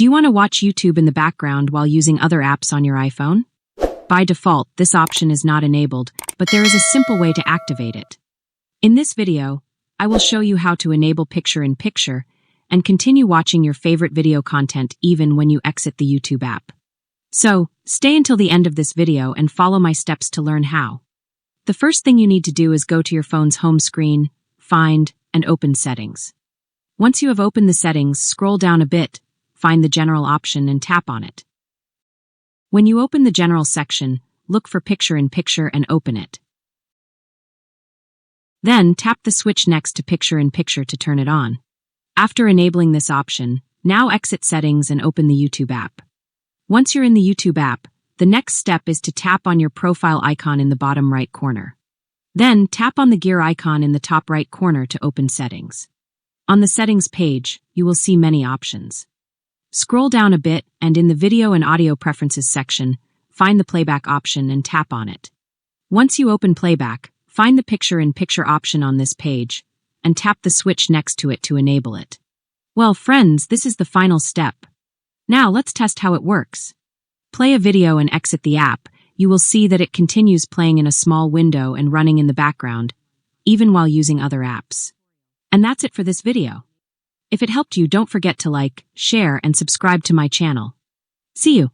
Do you want to watch YouTube in the background while using other apps on your iPhone? By default, this option is not enabled, but there is a simple way to activate it. In this video, I will show you how to enable picture-in-picture and continue watching your favorite video content even when you exit the YouTube app. So, stay until the end of this video and follow my steps to learn how. The first thing you need to do is go to your phone's home screen, find, and open Settings. Once you have opened the settings, scroll down a bit, find the General option and tap on it. When you open the General section, look for Picture-in-Picture and open it. Then, tap the switch next to Picture-in-Picture to turn it on. After enabling this option, now exit Settings and open the YouTube app. Once you're in the YouTube app, the next step is to tap on your profile icon in the bottom right corner. Then, tap on the gear icon in the top right corner to open Settings. On the Settings page, you will see many options. Scroll down a bit and in the Video and Audio Preferences section, find the Playback option and tap on it. Once you open Playback, find the Picture-in-Picture option on this page and tap the switch next to it to enable it. Well, friends, this is the final step. Now let's test how it works. Play a video and exit the app. You will see that it continues playing in a small window and running in the background, even while using other apps. And that's it for this video. If it helped you, don't forget to like, share, and subscribe to my channel. See you!